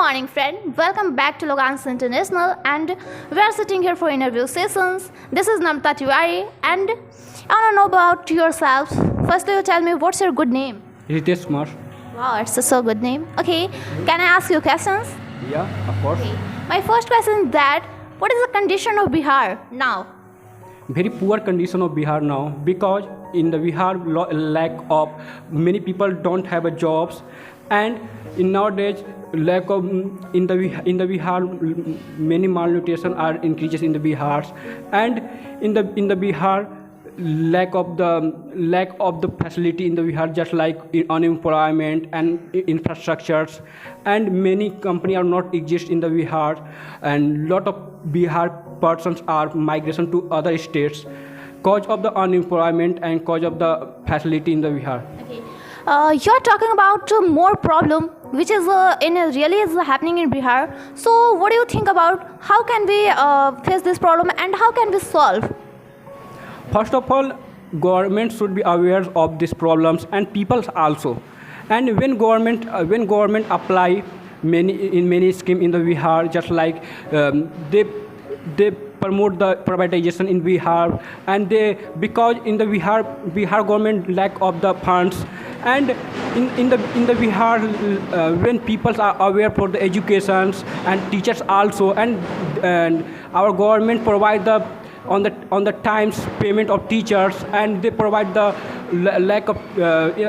morning, friend. Welcome back to LOGAN'S International, and we are sitting here for interview sessions. This is Namta Tiwari, and I want to know about yourself. Firstly, you tell me what's your good name? Ritesh Kumar. Wow, it's a so good name. Okay, can I ask you questions? Yeah, of course. Okay. My first question is that what is the condition of Bihar now? Very poor condition of Bihar now, because in the Bihar lack of many people don't have a jobs, and in nowadays lack of in the Bihar many malnutrition are increases in the Bihar, and in the Bihar lack of the facility in the Bihar, just like unemployment and infrastructures, and many company are not exist in the Bihar, and lot of Bihar persons are migration to other states cause of the unemployment and cause of the facility in the Bihar. Okay. You're talking about more problem which is really is happening in Bihar. So what do you think about how can we face this problem and how can we solve? First of all, government should be aware of these problems, and people also. And when government apply many scheme in the Bihar, just like they promote the privatization in Bihar, and because in the Bihar government lack of the funds, and in the Bihar when people are aware for the educations and teachers also, and our government provide the on the times payment of teachers, and they provide the lack of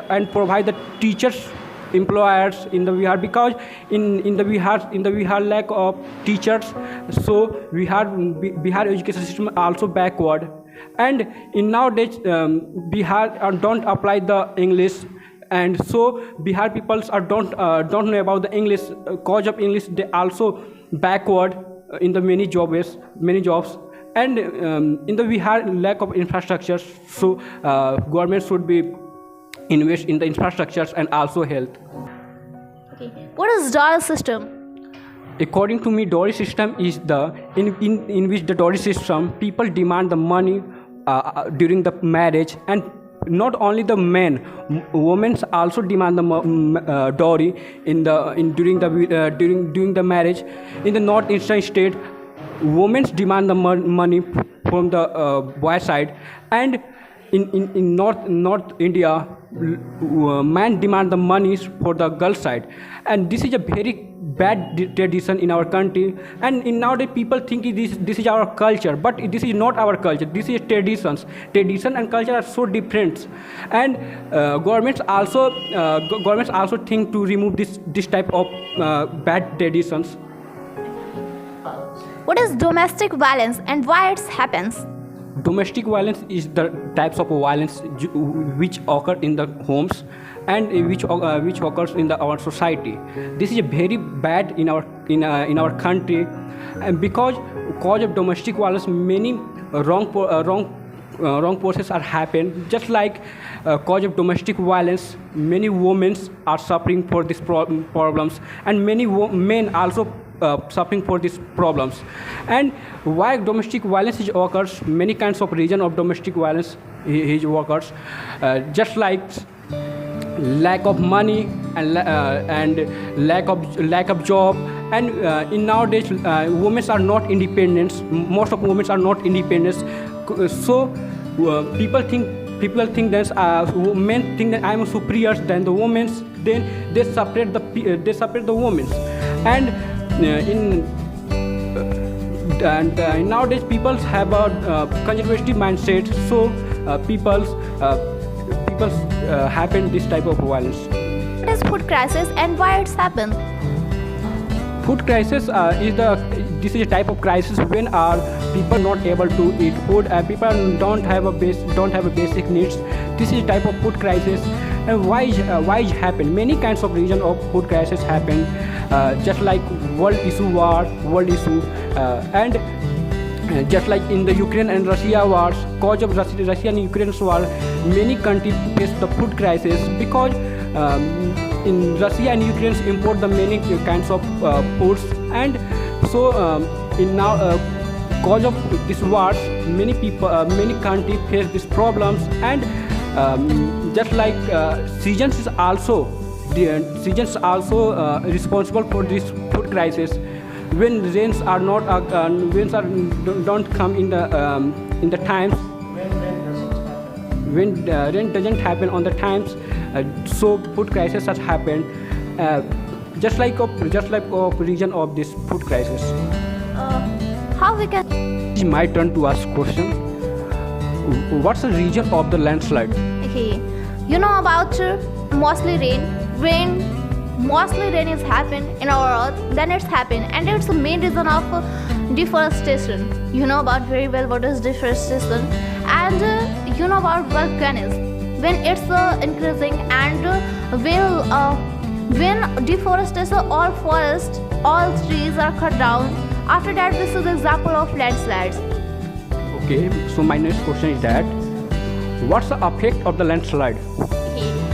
and provide the teachers employers in the Bihar, because in the Bihar lack of teachers, so Bihar education system also backward, and in nowadays Bihar don't apply the English, and so Bihar peoples don't know about the English, cause of English they also backward in the many jobs, and in the Bihar lack of infrastructure, so government should be invest in the infrastructures and also health. Okay. What is dowry system? According to me, dowry system is the in which the dowry system people demand the money during the marriage, and not only the men, women also demand the dowry during the marriage. In the northeastern state, women demand the money from the boy side, and in North India, man demand the monies for the girl side, and this is a very bad tradition in our country. And in nowadays people think this is our culture, but this is not our culture. This is tradition and culture are so different, and governments also think to remove this type of bad traditions. What is domestic violence and why it happens? Domestic violence is the types of violence which occur in the homes, and which occurs in our society. This is very bad in our country, and because cause of domestic violence, many wrong processes are happen. Just like cause of domestic violence, many women are suffering for these problems, and many men also suffering for these problems. And why domestic violence occurs, many kinds of reason of domestic violence occurs, just like lack of money and lack of job, and in nowadays women are not independent. Most of women are not independent, so people think that men think that I am superior than the women, then they separate the women, and nowadays people have a conservative mindset, so people happen this type of violence. What is food crisis and why it's happened? Food crisis this is a type of crisis when our people not able to eat food, and people don't have a basic needs. This is a type of food crisis. And why it happen? Many kinds of reason of food crisis happen, just like world issue, and just like in the Ukraine and Russia wars, cause of Russia and Ukraine war, many countries face the food crisis, because in Russia and Ukraine import the many kinds of foods, and so cause of these wars, many countries face these problems, and just like seasons is also the seasons are also responsible for this food crisis. When rains are not don't come in the times, when rain doesn't happen on the times, so food crisis has happened. Just like of region of this food crisis. How we can? It's my turn to ask question. What's the region of the landslide? Okay, you know about mostly rain mostly rain is happen in our earth, then it's happened, and it's the main reason of deforestation. You know about very well what is deforestation, and you know about volcanoes when it's increasing, and when deforestation, all forests, all trees are cut down. After that, this is example of landslides. Okay, so my next question is that what's the effect of the landslide?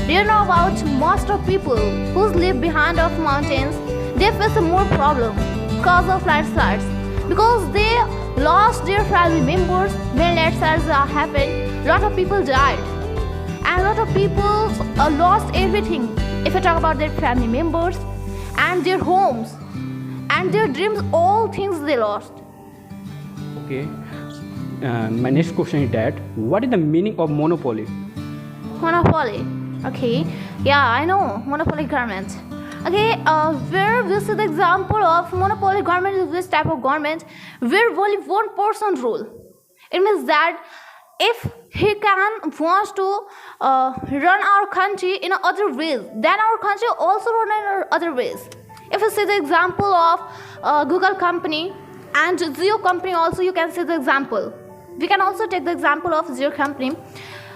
Do you know about most of people who live behind of mountains, they face a more problem because of landslides, because they lost their family members when landslides happened. Lot of people died, and lot of people lost everything. If I talk about their family members and their homes and their dreams, all things they lost. Okay, my next question is that what is the meaning of monopoly? Monopoly. Okay, yeah, I know monopoly government. Okay, where we see the example of monopoly government is this type of government where only one person rule. It means that if he wants to run our country in other ways, then our country also run in other ways. If you see the example of Google company and Jio company, also you can see the example. We can also take the example of Jio company.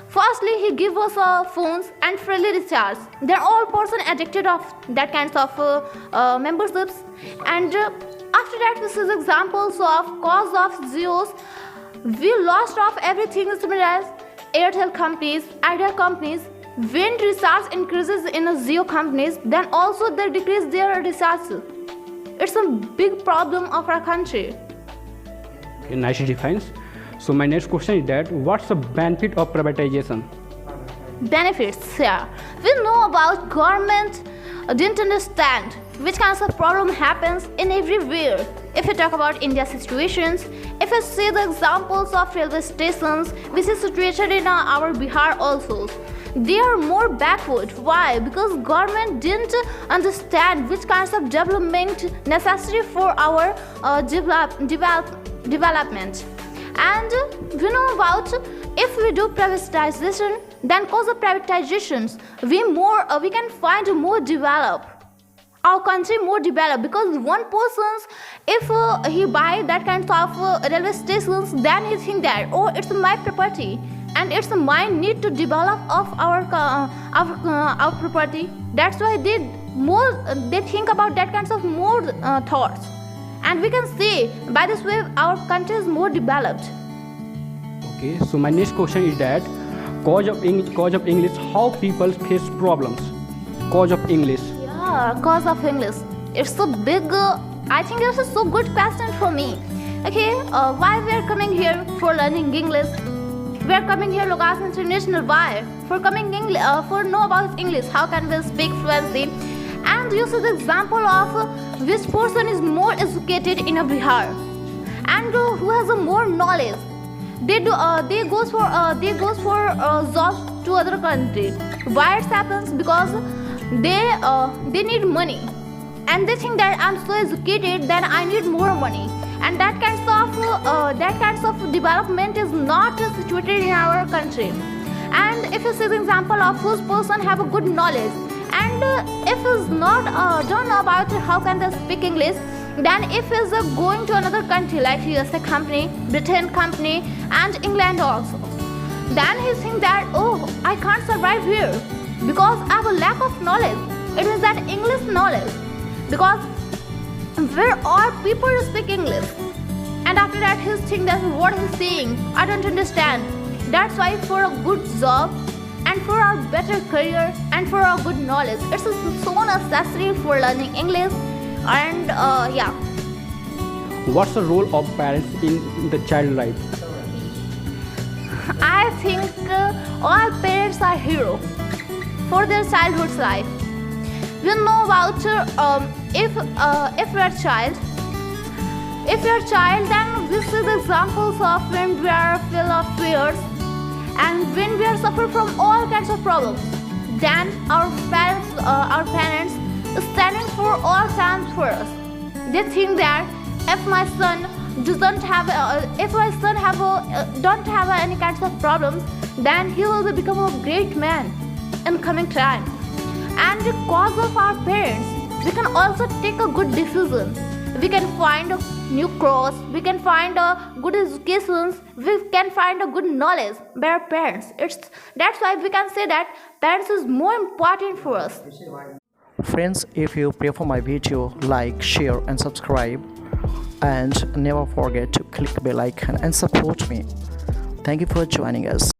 Firstly, he give us phones and freely recharge. Then all person addicted of that kinds of memberships. And after that, this is examples of cause of Jio's. We lost of everything similar as Airtel companies, Idea companies. When recharge increases in Jio companies, then also they decrease their recharge. It's a big problem of our country. Okay, nicely defined. So my next question is that what's the benefit of privatization? Benefits, yeah. We know about government didn't understand which kinds of problem happens in everywhere. If we talk about India situations, if we see the examples of railway stations, which is situated in our Bihar also, they are more backward. Why? Because government didn't understand which kinds of development necessary for our development. And we know about if we do privatization, then cause of privatizations, we can find more develop. Our country more developed, because one person's, if he buy that kind of railway stations, then he think that, oh, it's my property and it's my need to develop of our property. That's why they think about that kinds of more thoughts. And we can see by this way our country is more developed. Okay, so my next question is that cause of English, how people face problems. Cause of English. Yeah, cause of English. It's so big. I think it's a so good question for me. Okay, why we are coming here for learning English? We are coming here LOGA'Ns International. Why? For coming English, for know about English. How can we speak fluently? And you see the example of which person is more educated in a Bihar and who has a more knowledge. They goes for jobs to other country. Why it happens? Because they need money, and they think that I'm so educated, then I need more money. And that kinds of development is not situated in our country. And if you see the example of whose person have a good knowledge, and if is not don't know about how can they speak English, then if is going to another country like USA company, Britain company, and England also, then he think that, oh, I can't survive here because I have a lack of knowledge. It means that English knowledge, because where all people speak English, and after that he think that what he's saying I don't understand. That's why for a good job and for our better career and for our good knowledge, it's so necessary for learning English. And yeah. What's the role of parents in the child life? I think all parents are hero for their childhood's life. We know about if you're a child. If you're a child, then we see the examples of when we are full of fears and when we are suffer from all kinds of problems. Then our parents is standing for all times for us. They think that if my son don't have any kinds of problems, then he will become a great man in coming time. And because of our parents, we can also take a good decision. We can find a new course, we can find a good education, we can find a good knowledge by our parents. That's why we can say that parents is more important for us. Friends, if you prefer my video, like, share and subscribe, and never forget to click the bell icon and support me. Thank you for joining us.